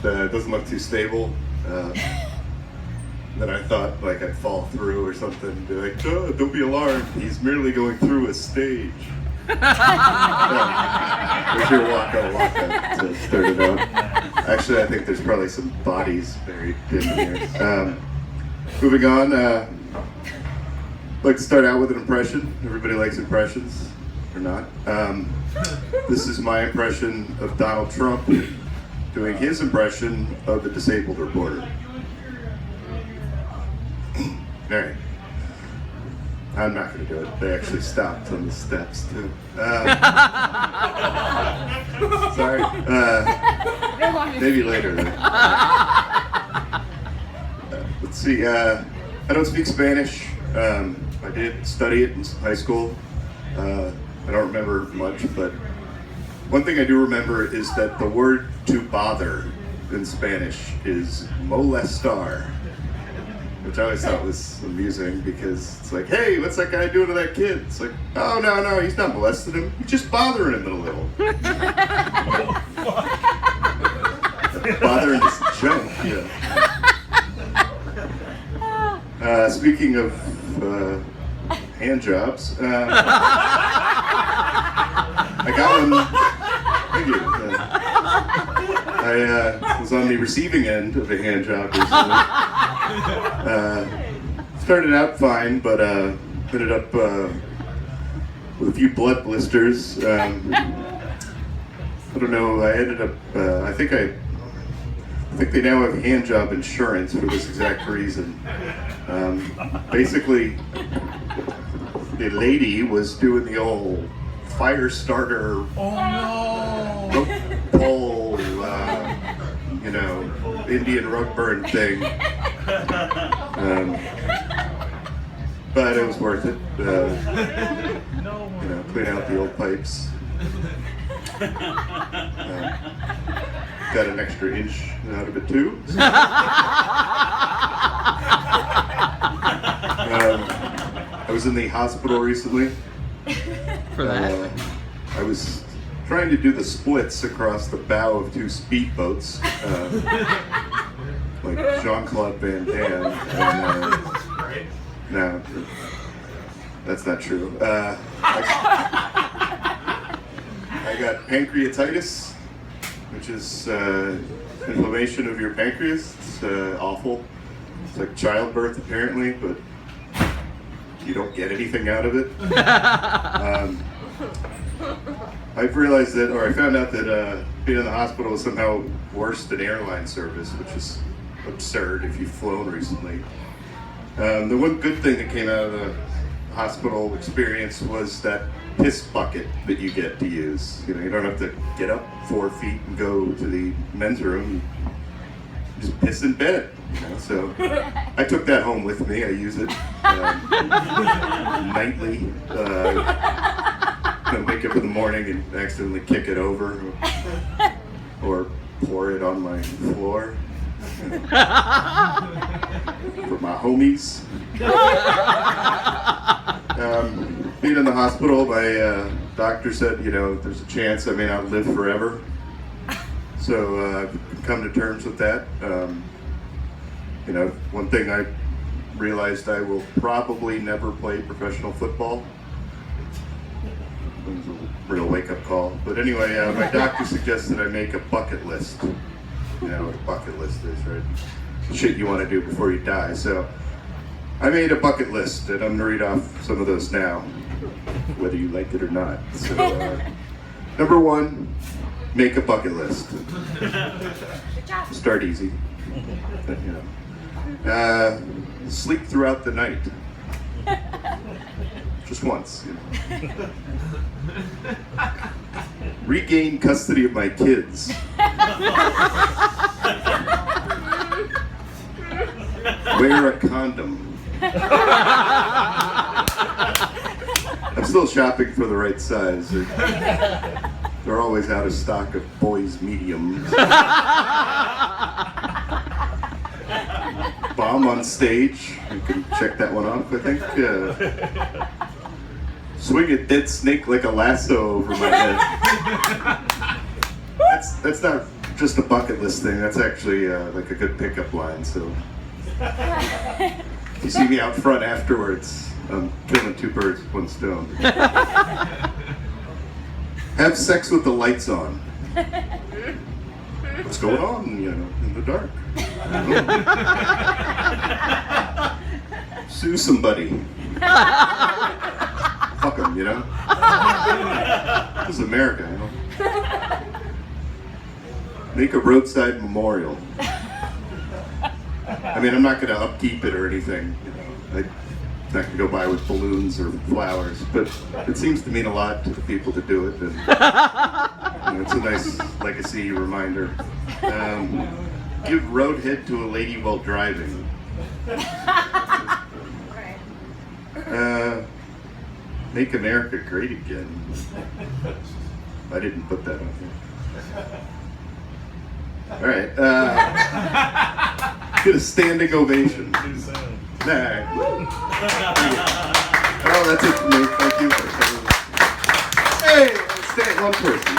doesn't look too stable. Then I thought like I'd fall through or something and be like, oh, don't be alarmed, he's merely going through a stage. Where's your waka to start it out? Actually, I think there's probably some bodies buried in here. Moving on, I'd like to start out with an impression. Everybody likes impressions, or not. This is my impression of Donald Trump doing his impression of the disabled reporter. All right. I'm not going to do it. They actually stopped on the steps, too. Sorry. Maybe later, then. Let's see. I don't speak Spanish. I did study it in high school. I don't remember much, but one thing I do remember is that the word to bother in Spanish is molestar, which I always thought was amusing because it's like, hey, what's that guy doing to that kid? It's like, oh, no, he's not molesting him. He's just bothering him a little. Bothering this junk, yeah. Speaking of hand jobs, I got one. Thank you. I was on the receiving end of a hand job recently. Started out fine, but ended up with a few blood blisters. I don't know. I ended up. I think they now have hand job insurance for this exact reason. Basically, the lady was doing the old fire starter rope pole, Indian rug burn thing. But it was worth it. Clean out the old pipes. Got an extra inch out of it too. I was in the hospital recently. For that? I was trying to do the splits across the bow of two speedboats, like Jean-Claude Van Damme. No, that's not true. I got pancreatitis, which is inflammation of your pancreas. It's awful. It's like childbirth apparently, but you don't get anything out of it. I've realized that, or I found out that being in the hospital is somehow worse than airline service, which is absurd if you've flown recently. The one good thing that came out of the hospital experience was that piss bucket that you get to use. You don't have to get up 4 feet and go to the men's room. You just piss in bed. So I took that home with me. I use it nightly. I wake up in the morning and accidentally kick it over or pour it on my floor for my homies. Being in the hospital, my doctor said, there's a chance I may not live forever. So I've come to terms with that. One thing I realized, I will probably never play professional football. It was a real wake-up call. But anyway, my doctor suggested I make a bucket list. You know what a bucket list is, right? Shit you want to do before you die. So I made a bucket list, and I'm going to read off some of those now, whether you like it or not. So, number 1, make a bucket list. Start easy. Sleep throughout the night. Just once. Regain custody of my kids. Wear a condom. I'm still shopping for the right size. They're always out of stock of boys' mediums. Bomb on stage. You can check that one off, I think. Swing a dead snake like a lasso over my head. That's not just a bucket list thing. That's actually like a good pickup line. So if you see me out front afterwards, I'm killing two birds with one stone. Have sex with the lights on. What's going on, you know, in the dark? Sue somebody. Fuck them, you know? This is America, you know? Make a roadside memorial. I mean, I'm not going to upkeep it or anything, you know? I'm not going to go by with balloons or flowers, but it seems to mean a lot to the people that do it, and you know, it's a nice legacy reminder. Give roadhead to a lady while driving. Make America great again. I didn't put that on here. All right. Get a standing ovation. Nah. Oh, that's it for me. Thank you. Hey, stay at one person.